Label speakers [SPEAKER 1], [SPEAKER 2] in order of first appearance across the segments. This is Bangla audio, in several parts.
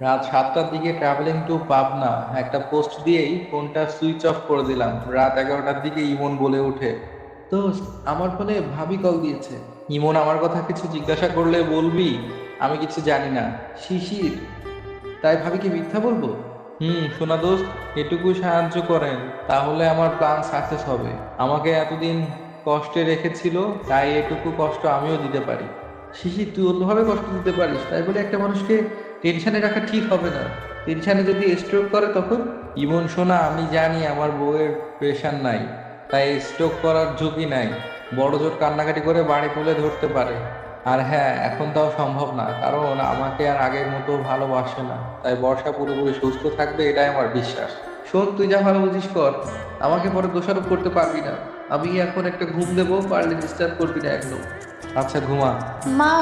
[SPEAKER 1] রাত 7টার দিকে ট্রাভেলিং টু পাবনা একটা পোস্ট দিয়েই ফোনটা সুইচ অফ করে দিলাম। রাত 11টার দিকে ইমন বলে ওঠে, দোস্ত, আমার ফোনে ভাবি কল দিয়েছে। ইমন আমার কথা কিছু জিজ্ঞাসা করলে বলবি আমি কিছু জানি না, শিশির। তাই ভাবি কি মিথ্যা বলবো? শোনা দোস্ত, এটুকু সাহায্য করেন, তাহলে আমার প্ল্যান সাকসেস হবে। আমাকে এতদিন কষ্টে রেখেছিল, তাই এটুকু কষ্ট আমিও দিতে পারি। শিশির, তুই অন্যভাবে কষ্ট দিতে পারিস, তাই বলে একটা মানুষকে টেনশনে রাখা ঠিক হবে না। টেনশনে যদি স্ট্রোক করে তখন? ইমন শোনা, আমি জানি আমার বউয়ের প্রেশার নাই, তাই স্ট্রোক করার ঝুঁকি নাই। বড় জোর কান্নাকাটি করে বাড়ি তুলে ধরতে পারে। আর হ্যাঁ, এখন তাও সম্ভব না, কারণ আমাকে আর আগের মতো ভালোবাসে না। তাই বর্ষা পুরোপুরি সুস্থ থাকবে, এটাই আমার বিশ্বাস। শোন, তুই যা ভালো বুঝিস কর, আমাকে পরে দোষারোপ করতে পারবি না। আমি এখন একটা ঘুম দেবো, পারলে ডিস্টার্ব করবি না একদম। আচ্ছা, ঘুমা।
[SPEAKER 2] মা,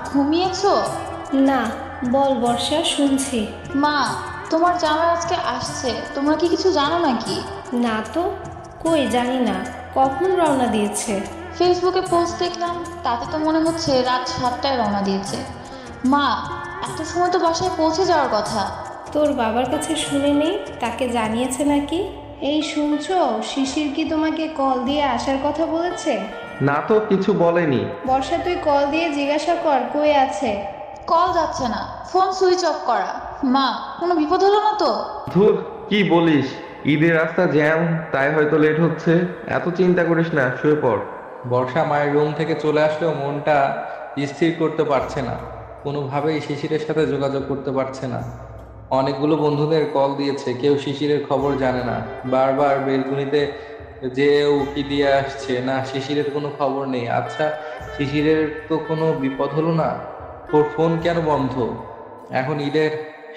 [SPEAKER 2] ঘুমিয়েছো?
[SPEAKER 3] না, বল বর্ষা, শুনছি।
[SPEAKER 2] মা, তোমার জামাই আজকে আসছে, তোমরা কি কিছু জানো নাকি?
[SPEAKER 3] না তো, কই জানি না। কখন রওনা দিয়েছে?
[SPEAKER 2] ফেসবুকে পোস্ট দেখলাম, তাতে তো মনে হচ্ছে রাত 7টায় রওনা দিয়েছে। মা, এত সময় তো বাসায় পৌঁছে যাওয়ার কথা।
[SPEAKER 3] তোর বাবার কাছে শুনে নেই, তাকে জানিয়েছে নাকি? এই শুনছো, শিশির কি তোমাকে কল দিয়ে আসার কথা বলেছে?
[SPEAKER 4] না তো, কিছু বলেনি।
[SPEAKER 3] বর্ষা, তুই কল দিয়ে জিজ্ঞাসা কর কই আছে।
[SPEAKER 2] কল যাচ্ছে না, ফোন সুইচ অফ করা। মা, কোনো বিপদ হলো না তো?
[SPEAKER 4] ধুর, কি বলিস! ঈদের রাস্তা জ্যাম, তাই হয়তো লেট হচ্ছে। এত চিন্তা করিস না, শুয়ে পড়।
[SPEAKER 1] বর্ষা মায়ের রুম থেকে চলে আসলেও মনটা স্থির করতে পারছে না। কোনোভাবেই শিশিরের সাথে যোগাযোগ করতে পারছে না। অনেকগুলো বন্ধুদের কল দিয়েছে, কেউ শিশিরের খবর জানে না। বারবার বেলকুনিতে যে উকি দিয়ে আসছে, না শিশিরের কোনো খবর নেই। আচ্ছা, শিশিরের তো কোনো বিপদ হলো না? ওর ফোন কেন বন্ধ? এখন ঈদের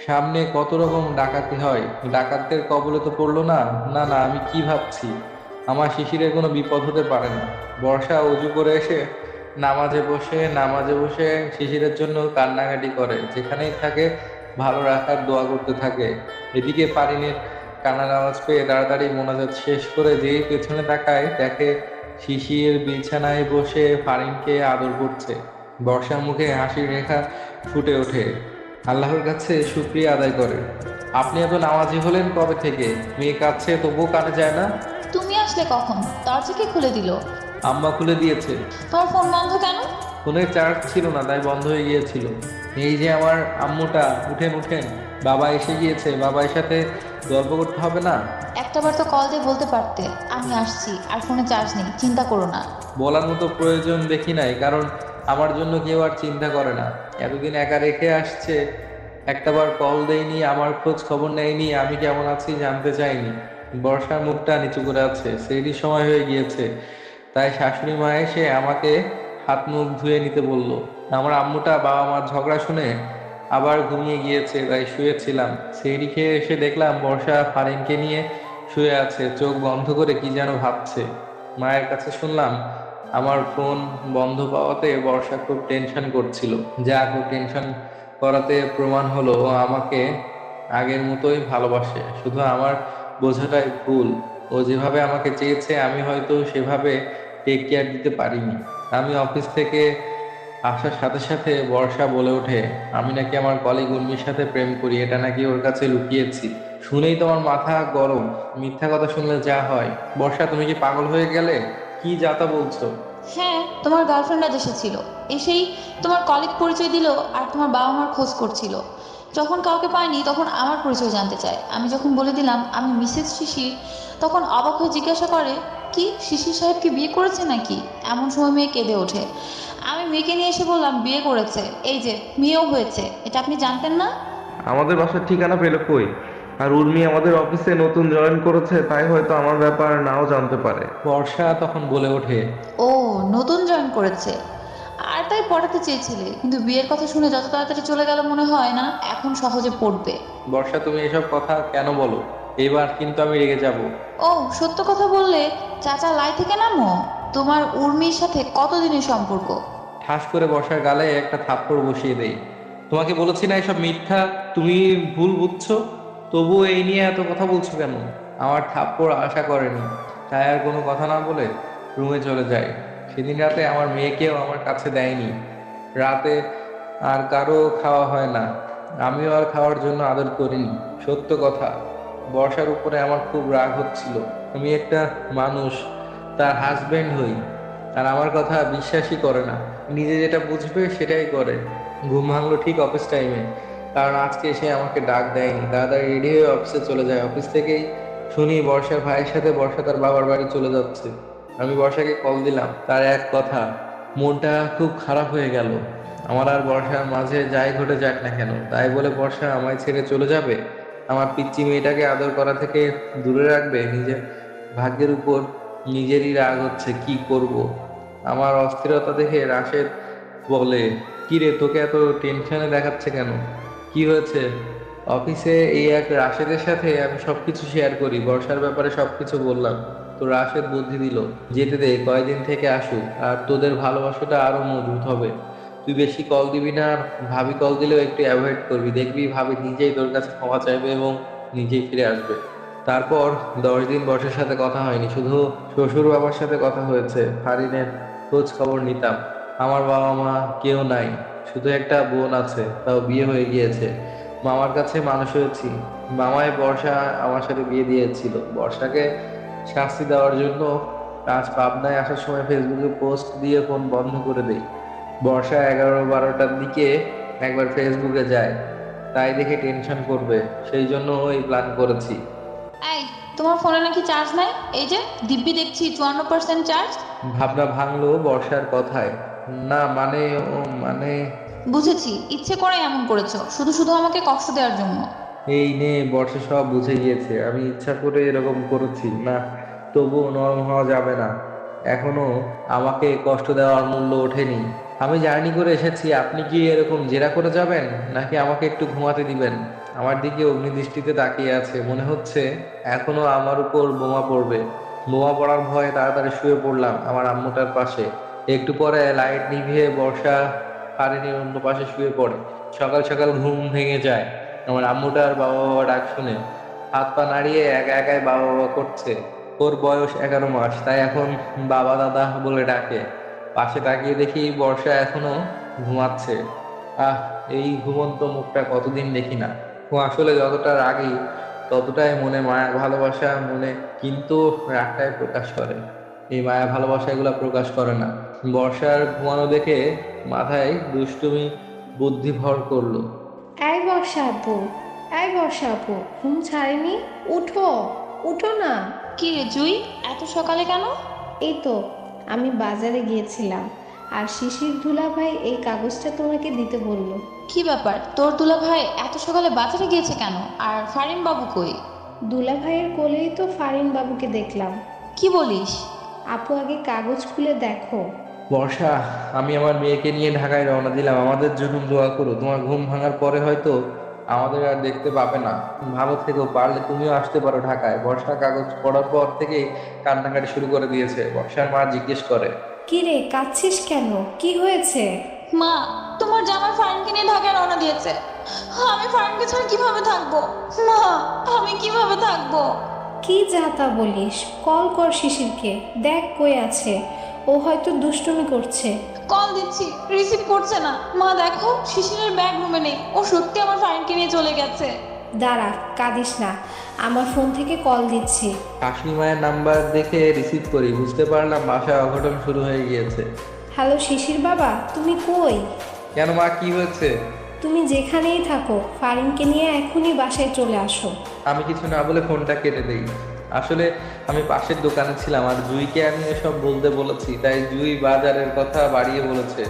[SPEAKER 1] সামনে কত রকম ডাকাতি হয়, ডাকাতদের কবলে তো পড়লো না। না না, আমি কি ভাবছি? আমার শিশিরের কোনো বিপদ হতে পারে না। বর্ষা অজু করে এসে নামাজে বসে শিশিরের জন্য কান্নাকাটি করে, যেখানেই থাকে ভালো রাখার দোয়া করতে থাকে। এদিকে পারিনের কান্নার আওয়াজ পেয়ে তাড়াতাড়ি মোনাজাত শেষ করে যেই পেছনে তাকায়, দেখে শিশির বিছানায় বসে ফারিনকে আদর করছে। বর্ষার মুখে হাসির রেখা ফুটে ওঠে। আল্লাহর কাছে শুকরিয়া আদায় করে। আপনি এত নামাজি হলেন কবে থেকে? মেয়ে কাঁদছে তবুও কানে যায় না?
[SPEAKER 2] তুমি আসলে কখন? দরজা কে খুলে দিল?
[SPEAKER 1] আম্মা খুলে দিয়েছে।
[SPEAKER 2] তোমার ফোন বন্ধ কেন?
[SPEAKER 1] ফোনের চার্জ ছিল না, তাই বন্ধ হয়ে গিয়েছিল। এই যে আমার আম্মুটা, উঠেন উঠেন, বাবা এসে গিয়েছে। বাবার সাথে গল্প করতে হবে না?
[SPEAKER 2] একটাবার তো কল দিয়ে বলতে পারতে আমি আসছি, আর ফোনে চার্জ নেই, চিন্তা করো না।
[SPEAKER 1] বলার মতো প্রয়োজন দেখি নাই, কারণ আমার জন্য কেউ আর চিন্তা করে না। এতদিন একা রেখে আসছে, একটাবার কল দেয়নি, আমার খোঁজ খবর নেয়নি, আমি কেমন আছি জানতে চাইনি। বর্ষার মুখটা নিচু করে আছে, সেরই সময় হয়ে গিয়েছে, তাই শাশুড়ি মা এসে আমাকে হাত মুখ ধুয়ে নিতে বলল। আমার আম্মুটা বাবা মার ঝগড়া শুনে আবার ঘুমিয়ে গিয়েছে, তাই শুয়েছিলাম। সেহরি খেয়ে এসে দেখলাম বর্ষা ফারিনকে নিয়ে শুয়ে আছে, চোখ বন্ধ করে কি যেন ভাবছে। মায়ের কাছে শুনলাম আমার ফোন বন্ধ পাওয়াতে বর্ষা খুব টেনশন করছিল। যা খুব টেনশন করাতে প্রমাণ হলো ও আমাকে আগের মতোই ভালোবাসে, শুধু আমার বোঝাটাই ভুল। ও যেভাবে আমাকে চেয়েছে আমি হয়তো সেভাবে টেক কেয়ার দিতে পারিনি। আমি অফিস থেকে আসার সাথে সাথে বর্ষা বলে ওঠে আমি নাকি আমার কলিগ উর্মির সাথে প্রেম করি, এটা নাকি ওর কাছে লুকিয়েছি। শুনেই তোমার মাথা গরম। মিথ্যা কথা শুনলে যা হয়। বর্ষা, তুমি কি পাগল হয়ে গেলে? কি যাতা বলছো?
[SPEAKER 2] হ্যাঁ, তোমার গার্লফ্রেন্ড আজ এসেছিল, এসেই তোমার কলিগ পরিচয় দিল, আর তোমার বাবা মার খোঁজ করছিল। যখন কাউকে পায়নি তখন আমার পরিচয় জানতে চায়। আমি যখন বলে দিলাম আমি মিসেস শিশির, তখন অবাক হয়ে জিজ্ঞাসা করে, কি শিশির সাহেব কি বিয়ে করেছে নাকি? এমন সময় মেয়ে কেঁদে ওঠে। আমি মেয়েকে নিয়ে এসে বললাম বিয়ে করেছে, এই যে মেয়েও হয়েছে। এটা আপনি জানতেন না?
[SPEAKER 4] আমাদের বাসার ঠিকানা পেলো কই? আর উর্মি আমাদের অফিসে নতুন জয়েন করেছে, তাই হয়তো আমার ব্যাপার নাও জানতে পারে।
[SPEAKER 1] বর্ষা তখন বলে ওঠে,
[SPEAKER 2] ও, নতুন জয়েন করেছে। আর তাই পড়াতে চেয়েছিলে, কিন্তু বিয়ের কথা শুনে যত তাড়াতাড়ি চলে গেল মনে হয় না এখন সহজে পড়বে।
[SPEAKER 1] বর্ষা, তুমি এসব কথা কেন বলো? এবার কিন্তু আমি রেগে যাব।
[SPEAKER 2] ও, সত্য কথা বললে চাচা লাই থেকে নামো। তোমার উর্মির সাথে কতদিনের সম্পর্ক?
[SPEAKER 1] ঠাস করে বর্ষার গালে একটা থাপ্পড় বসিয়ে দেই। তোমাকে বলেছি না এসব মিথ্যা, তুমি ভুল বুঝছো। তবুও এই নিয়ে এত কথা বলছো কেন? আমার থাপ্পড় আশা করেনি, তাই আর কোনো কথা না বলে রুমে চলে যায়। সেদিন রাতে আমার মেয়েকেও আমার কাছে দেয়নি। রাতে আর কারো খাওয়া হয় না, আমিও আর খাওয়ার জন্য আদর করিনি। সত্য কথা, বর্ষার উপরে আমার খুব রাগ হচ্ছিল। আমি একটা মানুষ, তার হাজবেন্ড হই, আর আমার কথা বিশ্বাসই করে না। নিজে যেটা বুঝবে সেটাই করে। ঘুম ভাঙলো ঠিক অফিস টাইমে, কারণ আজকে সে আমাকে ডাক দেয়নি। তাড়াতাড়ি রেডি হয়ে অফিসে চলে যায়। অফিস থেকেই শুনি বর্ষার ভাইয়ের সাথে বর্ষা তার বাবার বাড়ি চলে যাচ্ছে। আমি বর্ষাকে কল দিলাম, তার এক কথা, মনটা খুব খারাপ হয়ে গেল। আমার আর বর্ষার মাঝে যাই ঘটে যাক না কেন, তাই বলে বর্ষা আমায় ছেড়ে চলে যাবে? আমার পিচ্চি মেয়েটাকে আদর করা থেকে দূরে রাখবে? নিজের ভাগ্যের উপর নিজেরই রাগ হচ্ছে, কি করব। আমার অস্থিরতা দেখে রাশেদ বলে, কি রে, তোকে এত টেনশনে দেখাচ্ছে কেন? কি হয়েছে? অফিসে এই এক রাশেদের সাথে আমি সবকিছু শেয়ার করি, বর্ষার ব্যাপারে সবকিছু বললাম। তো রাশেদ বুদ্ধি দিল, যেতে দে, কয়দিন থেকে আসুক, আর তোদের ভালোবাসাটা আরো মজবুত হবে। তুই বেশি কল দিবি না, আর ভাবি কল দিলেও একটু অ্যাভয়েড করবি। দেখবি ভাবি নিজেই তোর কাছে ক্ষমা চাইবে এবং নিজেই ফিরে আসবে। তারপর 10 দিন বর্ষার সাথে কথা হয়নি, শুধু শ্বশুর বাবার সাথে কথা হয়েছে। ফারিনের খোঁজ খবর নিতাম। আমার বাবা মা কেউ নাই, শুধু একটা বোন আছে, তাও বিয়ে হয়ে গিয়েছে। মামার কাছে মানুষ হয়েছি। মামাই বর্ষা আমার সাথে বিয়ে দিয়েছিল। বর্ষাকে শাস্তি দেওয়ার জন্য আজ পাবনায় আসার সময় ফেসবুকে পোস্ট দিয়ে ফোন বন্ধ করে দেই। বর্ষা 11-12টার দিকে একবার ফেসবুকে যায়, তাই দেখে টেনশন করবে, সেই জন্য এই প্ল্যান করেছি।
[SPEAKER 2] এই, তোমার ফোনে নাকি চার্জ নাই? এই যে দিব্যি দেখছি 54% চার্জ।
[SPEAKER 1] ভাবনা ভাঙলো বর্ষার কথায়। না মানে, ও মানে,
[SPEAKER 2] বুঝেছি, ইচ্ছে করে এমন করেছো, শুধু শুধু আমাকে কষ্ট দেওয়ার জন্য।
[SPEAKER 1] এই নে, বর্ষা সব বুঝে গিয়েছে। আমি ইচ্ছা করে এরকম করেছি না, তবুও নরম হওয়া যাবে না। এখনো আমাকে কষ্ট দেওয়ার মূল্য ওঠেনি। আমি জার্নি করে এসেছি, আপনি কি এরকম জেরা করে যাবেন, নাকি আমাকে একটু ঘুমাতে দিবেন? আমার দিকে অগ্নিদৃষ্টিতে তাকিয়ে আছে, মনে হচ্ছে এখনো আমার উপর বোমা পড়বে। বোমা পড়ার ভয়ে তাড়াতাড়ি শুয়ে পড়লাম আমার আম্মুটার পাশে। একটু পরে লাইট নিভিয়ে বর্ষা ফারিনের অন্য পাশে শুয়ে পড়ে। সকাল সকাল ঘুম ভেঙে যায় আমার আম্মুটার বাবা বাবা ডাক শুনে। হাত পা নাড়িয়ে একা একাই বাবা বাবা করছে। ওর বয়স 11 মাস, তাই এখন বাবা দাদা বলে ডাকে। পাশে তাকিয়ে দেখি বর্ষা এখনো ঘুমাচ্ছে। আহ, এই ঘুমন্ত মুখটা কতদিন দেখি না। ও আসলে যতটা রাগী, ততটাই মনে মায়া ভালোবাসা মনে, কিন্তু রাগটাই প্রকাশ করে। এই মায়া ভালোবাসা এগুলা প্রকাশ করে না। বর্ষার ঘুমানো দেখে মাথায় দুষ্টুমি বুদ্ধি ভর করলো।
[SPEAKER 3] এই বর্ষা আপু, এই বর্ষা আপু, ঘুম ছাড়েনি? উঠো, উঠো না।
[SPEAKER 2] কি রে জুই, এত সকালে কেন?
[SPEAKER 3] এই তো, আমি বাজারে গিয়েছিলাম, আর শিশির দুলাভাই এই কাগজটা তোমাকে দিতে বললো।
[SPEAKER 2] কি ব্যাপার, তোর দুলা ভাই এত সকালে বাজারে গিয়েছে কেন? আর ফারিন বাবু কই?
[SPEAKER 3] দুলাভাইয়ের কোলেই তো ফারিন বাবুকে দেখলাম।
[SPEAKER 2] কি বলিস?
[SPEAKER 3] আপু আগে কাগজ খুলে দেখো।
[SPEAKER 1] বর্ষা, আমি আমার মেয়েকে নিয়ে ঢাকায় রওনা দিলাম। আমাদের জন্য দোয়া করো। তোমার ঘুম ভাঙার পরে হয়তো আমাদের আর দেখতে পাবে না। ভালো থেকো, পারলে তুমিও আসতে পারো ঢাকায়। বর্ষা কাগজ পড়ার পর থেকেই কান্নাকাটি শুরু করে দিয়েছে। বর্ষার মা জিজ্ঞেস করে,
[SPEAKER 3] কি রে, কাঁদছিস কেন? কি হয়েছে?
[SPEAKER 2] মা, তোমার জামাই ফারিনকে নিয়ে ঢাকায় রওনা দিয়েছে। আমি ফারিনকে ছাড়া কিভাবে থাকবো? মা, আমি কিভাবে থাকবো?
[SPEAKER 3] কি যা তা বলিস? কল কর শিশিরকে, দেখ কই আছে। ও হয়তো দুষ্টুমি করছে।
[SPEAKER 2] কল দিচ্ছি, রিসিভ করছে না। মা দেখো, শিশিরের ব্যাগ রুমে নেই। ও সত্যি আমার ফারিনকে নিয়ে চলে গেছে।
[SPEAKER 3] দাঁড়া, কাঁদিস না, আমার ফোন থেকে কল দিচ্ছি।
[SPEAKER 1] শাশুড়ি মায়ের নাম্বার দেখে রিসিভ করি। বুঝতে পারলাম বাসায় অঘটন শুরু হয়ে গিয়েছে।
[SPEAKER 3] হ্যালো শিশির বাবা, তুমি কই?
[SPEAKER 1] কেন মা, কি হয়েছে?
[SPEAKER 3] তুমি যেখানেই থাকো, ফারিনকে নিয়ে এখনই বাসায় চলে আসো।
[SPEAKER 1] আমি কিছু না বলে ফোনটা কেটে দেই। আসলে আমি পাশের দোকানে ছিলাম, আর জুইকে আমি এসব বলতে বলেছি, তাই জুই বাজারের কথা বাড়িয়ে বলেছে।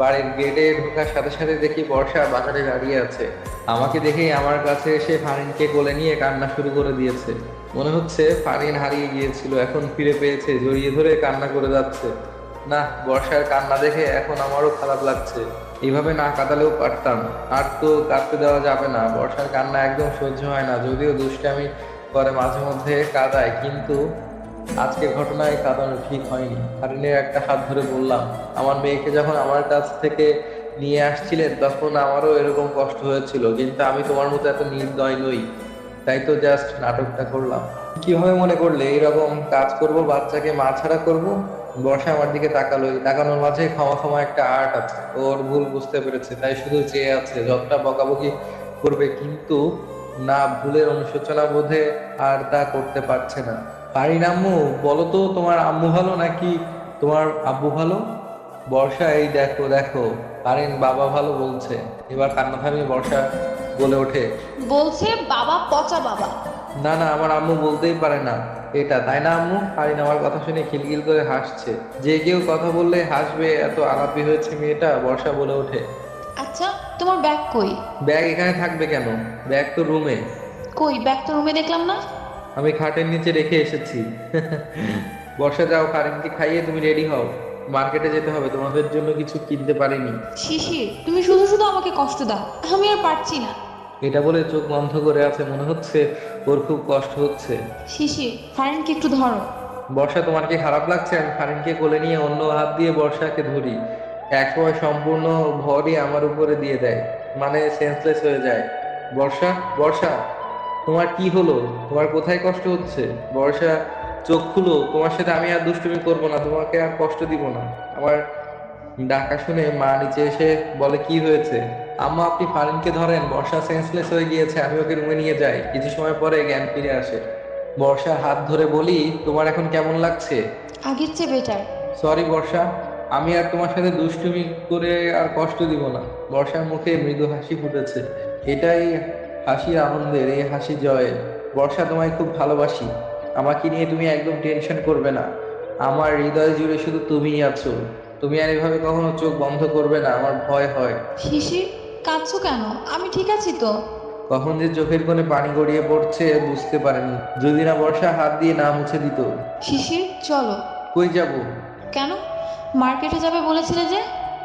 [SPEAKER 1] বাড়ির গেটে ঢোকার সাথে সাথে দেখি বর্ষা বাজারে দাঁড়িয়ে আছে। আমাকে দেখেই আমার কাছে এসে ফারিনকে কোলে নিয়ে কান্না শুরু করে দিয়েছে। মনে হচ্ছে ফারিন হারিয়ে গিয়েছিল, এখন ফিরে পেয়েছে। জড়িয়ে ধরে কান্না করে যাচ্ছে। না, বর্ষার কান্না দেখে এখন আমারও খারাপ লাগছে। এইভাবে না কাঁদালেও পারতাম, আর তো কাঁদতে দেওয়া যাবে না। বর্ষার কান্না একদম সহ্য হয় না। যদিও দুষ্টামি করে মাঝে মধ্যে কাঁদায়, কিন্তু আজকে ঘটনায় কাঁদানো ঠিক হয়নি। ফারিনের একটা হাত ধরে বললাম, আমার মেয়েকে যখন আমার কাছ থেকে নিয়ে আসছিলেন তখন আমারও এরকম কষ্ট হয়েছিল, কিন্তু আমি তোমার মতো এত নির্দয় নই। তাই তো জাস্ট নাটকটা করলাম। কিভাবে মনে করলে এইরকম কাজ করব, বাচ্চাকে মা ছাড়া করব? বর্ষা আমার দিকে তাকালো। এই তাকানোর মাঝে ক্ষমা ক্ষমা একটা আর্ট আছে। ওর ভুল বুঝতে পেরেছে, তাই শুধু চেয়ে আছে। যতটা বকাবকি করবে, কিন্তু না, ভুলের অনুশোচনা বোধে আর তা করতে পারছে না। পারিন আম্মু, বলো তো তোমার আম্মু ভালো নাকি তোমার আব্বু ভালো? বর্ষা, এই দেখো দেখো, পারিন বাবা ভালো বলছে। এবার কান্না থামিয়ে বর্ষা বলে ওঠে,
[SPEAKER 2] বলছে বাবা পচা বাবা।
[SPEAKER 1] না না, আমার আম্মু বলতেই পারে না এটা, তাই না আম্মু? পারিন আমার কথা শুনে খিলখিল করে হাসছে। যে কেউ কথা বললে হাসবে এত আলাপি হয়েছে মেয়েটা। বর্ষা বলে ওঠে,
[SPEAKER 2] আচ্ছা, তোমার ব্যাগ কই?
[SPEAKER 1] ব্যাগ এখানে থাকবে কেন? ব্যাগ তো রুমে।
[SPEAKER 2] কই ব্যাগ তো রুমে দেখলাম না।
[SPEAKER 1] আমি খাটের নিচে রেখে এসেছি। বর্ষা, যাও, কারেন্টকে খাইয়ে তুমি রেডি হও, মার্কেটে যেতে হবে, তোমাদের জন্য কিছু কিনতে পারিনি।
[SPEAKER 2] শিশির, তুমি শুধু শুধু আমাকে কষ্ট দাও, আমি আর পারছি না।
[SPEAKER 1] এটা বলে চোখ বন্ধ করে আছে, মনে হচ্ছে ওর খুব কষ্ট হচ্ছে।
[SPEAKER 2] শিশির, ফারিনকে একটু ধরো।
[SPEAKER 1] বর্ষা, তোমার কি খারাপ লাগছে? আমি ফারিনকে কোলে নিয়ে অন্য হাত দিয়ে বর্ষাকে ধরি। একসময় সম্পূর্ণ ভরই আমার উপরে দিয়ে দেয়, মানে সেন্সলেস হয়ে যায়। বর্ষা, বর্ষা, তোমার কি হলো? তোমার কোথায় কষ্ট হচ্ছে? বর্ষা, চোখ খুলো, তোমার সাথে আমি আর দুষ্টুমি করবো না, তোমাকে আর কষ্ট দিব না। আমার ডাকা শুনে মা নিচে এসে বলে, কি হয়েছে? আম্মা, আপনি ফারিনকে ধরেন, বর্ষা সেন্সলেস হয়ে গিয়েছে, আমি ওকে রুমে নিয়ে যাই। কিছু সময় পরে জ্ঞান ফিরে আসে। বর্ষার হাত ধরে বলি, তোমার এখন কেমন লাগছে?
[SPEAKER 2] আগের চেয়ে বেটার।
[SPEAKER 1] সরি বর্ষা, আমি আর তোমার সাথে দুষ্টুমি করে আর কষ্ট দিব না। বর্ষার মুখে মৃদু হাসি ফুটেছে। এটাই হাসির আনন্দের, এই হাসি জয়ের। বর্ষা, তোমায় খুব ভালোবাসি, আমাকে নিয়ে তুমি একদম টেনশন করবে না। আমার হৃদয় জুড়ে শুধু তুমিই আছো। তুমি আর এভাবে কখনো চোখ বন্ধ করবে না, আমার ভয় হয়।
[SPEAKER 2] শিশির, কাঁদছো কেন? আমি ঠিক আছি তো।
[SPEAKER 1] কখন যে চোখের কোণে পানি গড়িয়ে পড়ছে বুঝতে পারিনি, যদি না বর্ষা হাত দিয়ে না মুছে দিত।
[SPEAKER 2] শিশির, চলো।
[SPEAKER 1] কই যাব?
[SPEAKER 2] কেন? মার্কেটে যাবে বলেছিলে যে।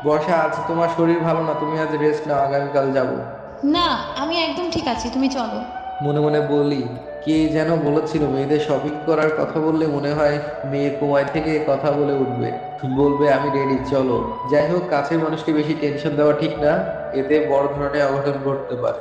[SPEAKER 1] বর্ষা, আজ তোমার শরীর ভালো না, তুমি আজ রেস্ট নাও, আগামীকাল যাব।
[SPEAKER 2] না, আমি একদম ঠিক আছি, তুমি চলো।
[SPEAKER 1] মনে মনে বলি, কে যেন বলেছিল মেয়েদের শপিং করার কথা বললে মনে হয় মেয়ে কুমায় থেকে কথা বলে উঠবে, বলবে আমি রেডি, চলো। যাই হোক, কাছের মানুষকে বেশি টেনশন দেওয়া ঠিক না, এতে বড় ধরনের অঘটন ঘটতে পারে।